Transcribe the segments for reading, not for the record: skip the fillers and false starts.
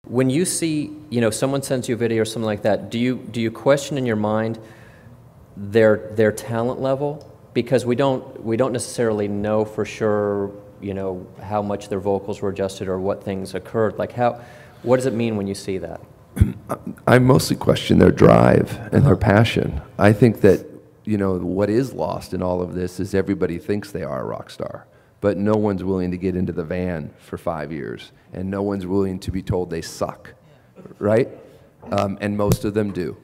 When you see, you know, someone sends you a video or something like that, do you question in your mind their talent level? Because we don't necessarily know for sure, you know, how much their vocals were adjusted or what things occurred. Like what does it mean when you see that? I mostly question their drive and their passion. I think that, you know, what is lost in all of this is everybody thinks they are a rock star, but no one's willing to get into the van for 5 years, and no one's willing to be told they suck, right? And most of them do.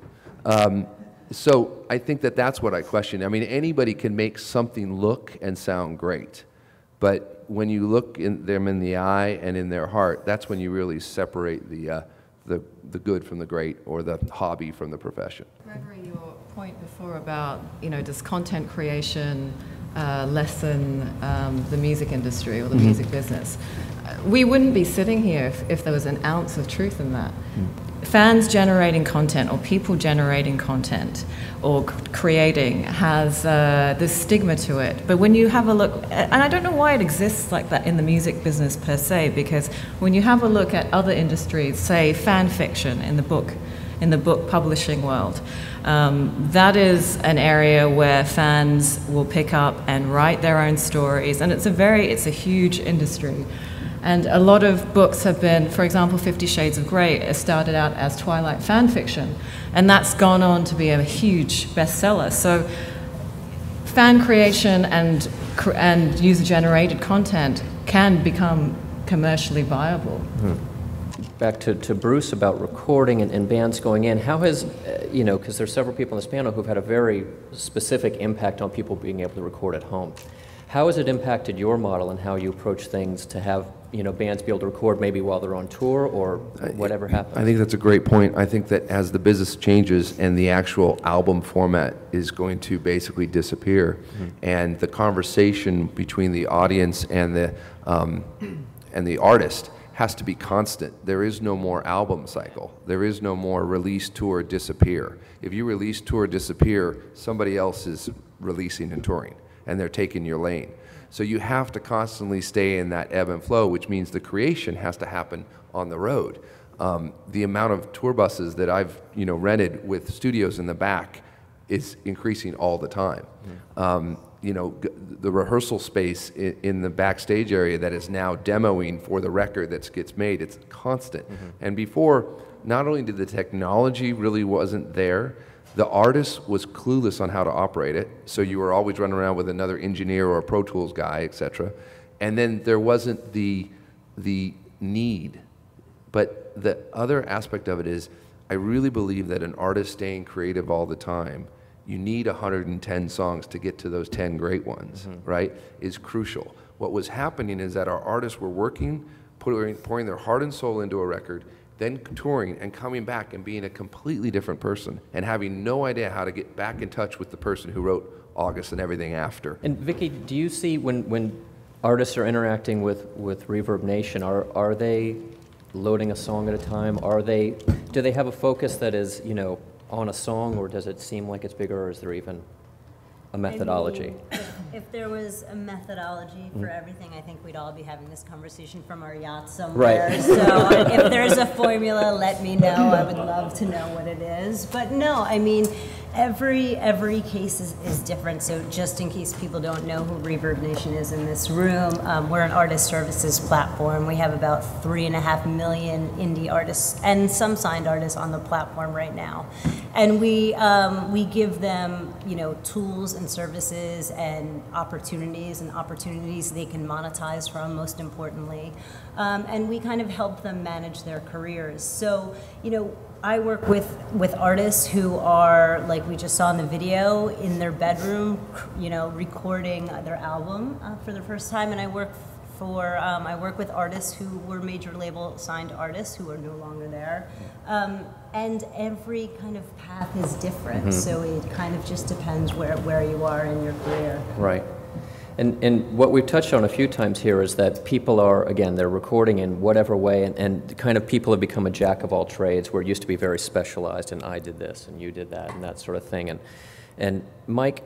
So I think that that's what I question. I mean, anybody can make something look and sound great, but when you look them in the eye and in their heart, that's when you really separate the good from the great, or the hobby from the profession. Gregory, your point before about, you know, does content creation lessen the music industry or the music business? We wouldn't be sitting here if there was an ounce of truth in that. Fans generating content or people generating content or creating has this stigma to it. But when you have a look, and I don't know why it exists like that in the music business per se, because when you have a look at other industries, say fan fiction in the book publishing world, that is an area where fans will pick up and write their own stories, and it's a huge industry. And a lot of books have been, for example, 50 Shades of Grey started out as Twilight fan fiction, and that's gone on to be a huge bestseller. So fan creation and user-generated content can become commercially viable. Back to Bruce about recording and bands going in. How has, you know, because there's several people on this panel who've had a very specific impact on people being able to record at home. How has it impacted your model and how you approach things to have, you know, bands be able to record maybe while they're on tour or whatever happens? I think that's a great point. I think that as the business changes and the actual album format is going to basically disappear, and the conversation between the audience and the artist has to be constant. There is no more album cycle. There is no more release, tour, disappear. If you release, tour, disappear, somebody else is releasing and touring, and they're taking your lane. So you have to constantly stay in that ebb and flow, which means the creation has to happen on the road. The amount of tour buses that I've, you know, rented with studios in the back is increasing all the time. You know, the rehearsal space in the backstage area that is now demoing for the record that gets made, it's constant. And before, not only did the technology really wasn't there, the artist was clueless on how to operate it, so you were always running around with another engineer or a Pro Tools guy, etc. And then there wasn't the need. But the other aspect of it is, I really believe that an artist staying creative all the time, you need 110 songs to get to those 10 great ones, right, is crucial. What was happening is that our artists were working, pouring their heart and soul into a record, then touring and coming back and being a completely different person and having no idea how to get back in touch with the person who wrote August and everything after. And Vicky, do you see when artists are interacting with ReverbNation, are they loading a song at a time? Do they have a focus that is, you know, on a song, or does it seem like it's bigger, or is there even a methodology? I mean, if there was a methodology for everything, I think we'd all be having this conversation from our yacht somewhere. Right. So if there's a formula, let me know. I would love to know what it is. But no, I mean, every case is different. So just in case people don't know who ReverbNation is in this room, we're an artist services platform. We have about 3.5 million indie artists and some signed artists on the platform right now. And we give them, you know, tools and services and opportunities they can monetize from, most importantly. And we kind of help them manage their careers. So, you know, I work with artists who are, like we just saw in the video, in their bedroom, you know, recording their album for the first time, and I work with artists who were major label signed artists who are no longer there. And every kind of path is different, so it kind of just depends where you are in your career. Right. And what we've touched on a few times here is that people are, again, they're recording in whatever way, and kind of people have become a jack of all trades, where it used to be very specialized, and I did this, and you did that, and that sort of thing. And Mike,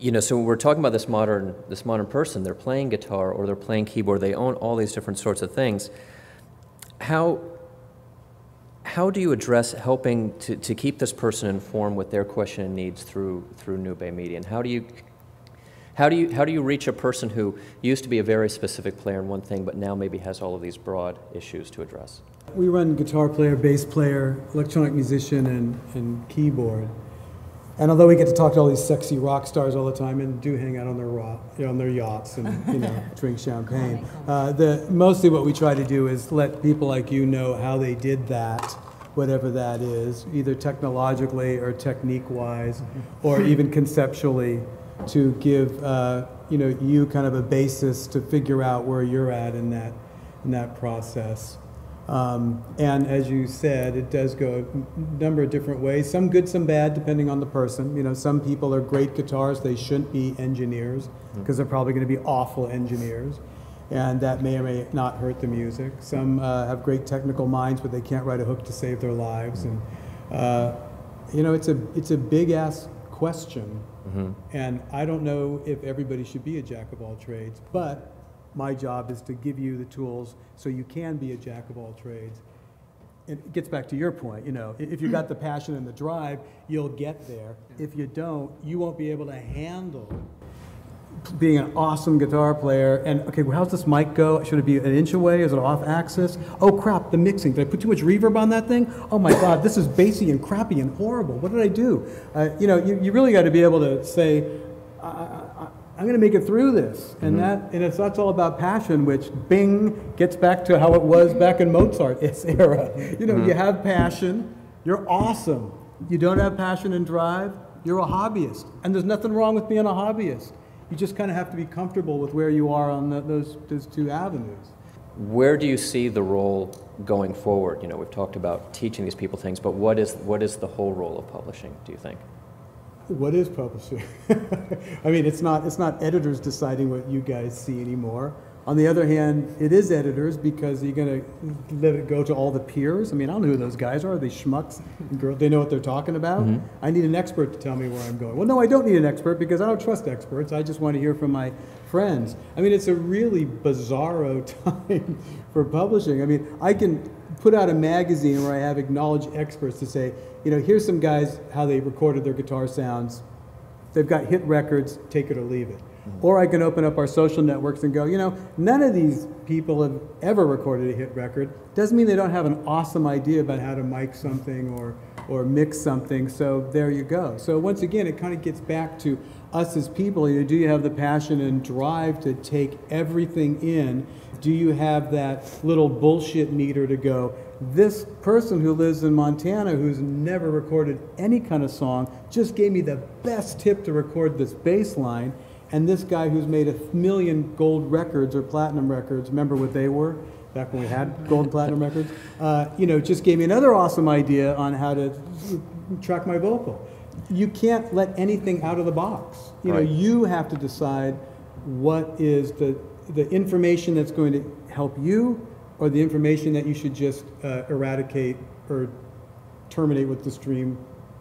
you know, so when we're talking about this modern person, they're playing guitar or they're playing keyboard, they own all these different sorts of things. how do you address helping to keep this person informed with their question and needs through Nube Media? And how do you reach a person who used to be a very specific player in one thing, but now maybe has all of these broad issues to address? We run guitar player, bass player, electronic musician, and keyboard. And although we get to talk to all these sexy rock stars all the time and do hang out on their yachts and drink champagne, mostly what we try to do is let people like you know how they did that, whatever that is, either technologically or technique-wise, or even conceptually, to give you kind of a basis to figure out where you're at in that process. And as you said, it does go a number of different ways, some good, some bad, depending on the person. Some people are great guitarists, they shouldn't be engineers, because they're probably going to be awful engineers, and that may or may not hurt the music. Some have great technical minds, but they can't write a hook to save their lives. And it's a big-ass question, and I don't know if everybody should be a jack of all trades, but my job is to give you the tools so you can be a jack of all trades. It gets back to your point, if you've got the passion and the drive, you'll get there. If you don't, you won't be able to handle being an awesome guitar player. And okay, well, how's this mic go? Should it be an inch away? Is it off axis? Oh crap, the mixing. Did I put too much reverb on that thing? Oh my God, this is bassy and crappy and horrible. What did I do? You really got to be able to say, I'm going to make it through this, and that's all about passion, which bing gets back to how it was back in Mozart's era. You have passion, you're awesome. You don't have passion and drive, you're a hobbyist, and there's nothing wrong with being a hobbyist. You just kind of have to be comfortable with where you are on those two avenues. Where do you see the role going forward? We've talked about teaching these people things, but what is the whole role of publishing, do you think? What is publishing? I mean, it's not editors deciding what you guys see anymore. On the other hand, it is editors, because you're going to let it go to all the peers. I mean, I don't know who those guys are. Are they schmucks and girls? They know what they're talking about? I need an expert to tell me where I'm going. Well, no, I don't need an expert, because I don't trust experts. I just want to hear from my friends. I mean, it's a really bizarro time for publishing. I mean, I can put out a magazine where I have acknowledged experts to say, here's some guys, how they recorded their guitar sounds. They've got hit records, take it or leave it. Or I can open up our social networks and go, none of these people have ever recorded a hit record. Doesn't mean they don't have an awesome idea about how to mic something or mix something, so there you go. So once again, it kind of gets back to us as people. Do you have the passion and drive to take everything in? Do you have that little bullshit meter to go, this person who lives in Montana who's never recorded any kind of song just gave me the best tip to record this bass line, and this guy who's made 1 million gold records or platinum records, remember what they were back when we had gold and platinum records, just gave me another awesome idea on how to track my vocal. You can't let anything out of the box. You have to decide what is the information that's going to help you, or the information that you should just eradicate or terminate with the stream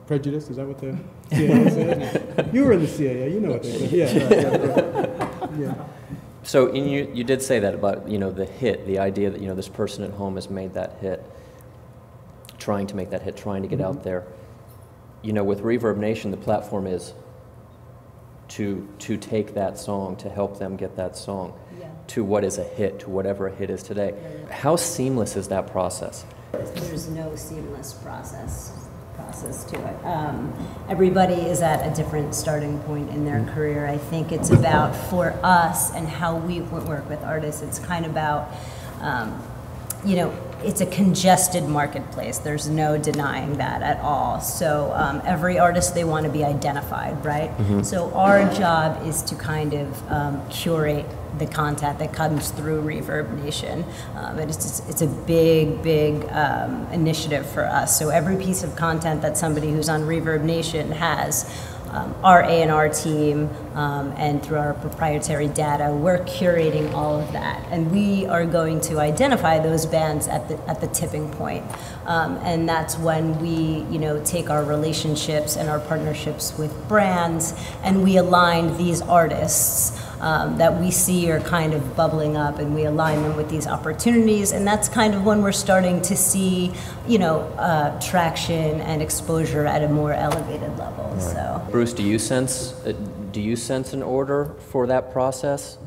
prejudice. Is that what the CIA said? You were in the CIA, you know what they said. Yeah. So you did say that about the hit, the idea that this person at home has made that hit, trying to make that hit, trying to get out there. With ReverbNation, the platform is to take that song, to help them get that song to what is a hit, to whatever a hit is today. How seamless is that process? There's no seamless process to it. Everybody is at a different starting point in their career. I think it's about, for us and how we work with artists, it's kind of about, it's a congested marketplace. There's no denying that at all. So every artist, they want to be identified, right? So our job is to kind of curate the content that comes through ReverbNation. And it's a big initiative for us. So every piece of content that somebody who's on ReverbNation has, our A&R team, and through our proprietary data, we're curating all of that, and we are going to identify those bands at the tipping point, and that's when we, take our relationships and our partnerships with brands, and we align these artists that we see are kind of bubbling up, and we align them with these opportunities, and that's kind of when we're starting to see, traction and exposure at a more elevated level. Right. So, Bruce, do you sense an order for that process?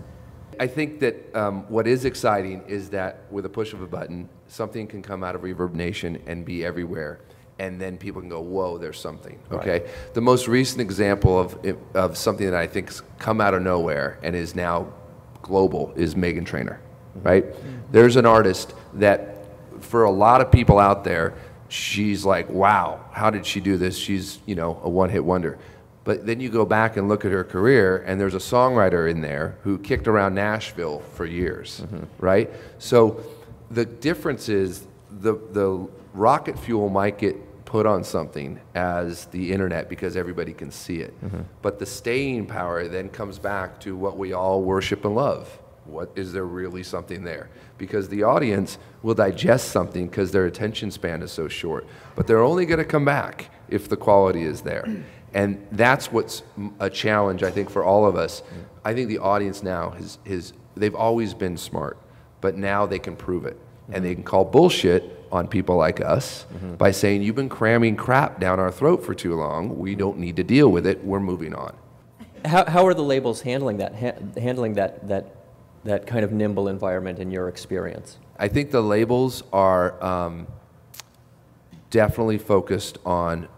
I think that what is exciting is that with a push of a button, something can come out of ReverbNation and be everywhere, and then people can go, whoa, there's something, okay? Right. The most recent example of something that I think's come out of nowhere and is now global is Meghan Trainor, right? Mm-hmm. There's an artist that, for a lot of people out there, she's like, wow, how did she do this? She's, a one-hit wonder. But then you go back and look at her career, and there's a songwriter in there who kicked around Nashville for years, right? So the difference is the rocket fuel might get put on something as the internet because everybody can see it. But the staying power then comes back to what we all worship and love. What is there really something there? Because the audience will digest something because their attention span is so short. But they're only going to come back if the quality is there. And that's what's a challenge, I think, for all of us. I think the audience now they've always been smart, but now they can prove it. And they can call bullshit on people like us by saying, you've been cramming crap down our throat for too long. We don't need to deal with it. We're moving on. How are the labels handling that kind of nimble environment in your experience? I think the labels are definitely focused on,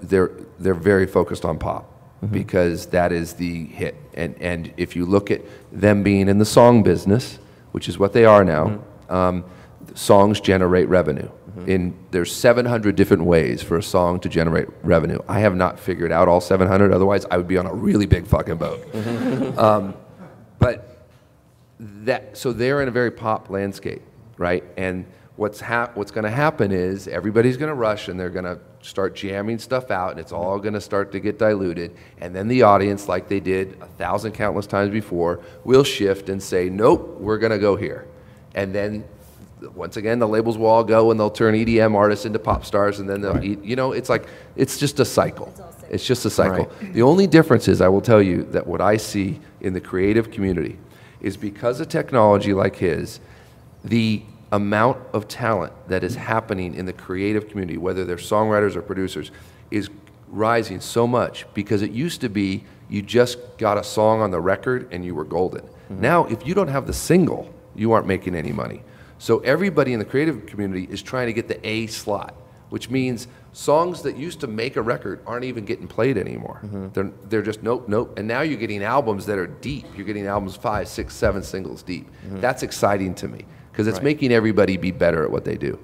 they're very focused on pop because that is the hit. And if you look at them being in the song business, which is what they are now, songs generate revenue. There's 700 different ways for a song to generate revenue. I have not figured out all 700, otherwise I would be on a really big fucking boat. So they're in a very pop landscape, right? And what's going to happen is everybody's going to rush and they're going to start jamming stuff out, and it's all going to start to get diluted. And then the audience, like they did 1,000 countless times before, will shift and say, nope, we're going to go here. And then once again, the labels will all go and they'll turn EDM artists into pop stars, and then they'll it's just a cycle. It's just a cycle. Right. The only difference is, I will tell you that what I see in the creative community is because of technology like his, the amount of talent that is happening in the creative community, whether they're songwriters or producers, is rising so much, because it used to be you just got a song on the record and you were golden. Now, if you don't have the single, you aren't making any money. So everybody in the creative community is trying to get the A slot, which means songs that used to make a record aren't even getting played anymore. They're just nope, nope. And now you're getting albums that are deep. You're getting albums 5, 6, 7 singles deep. That's exciting to me, because it's making everybody be better at what they do.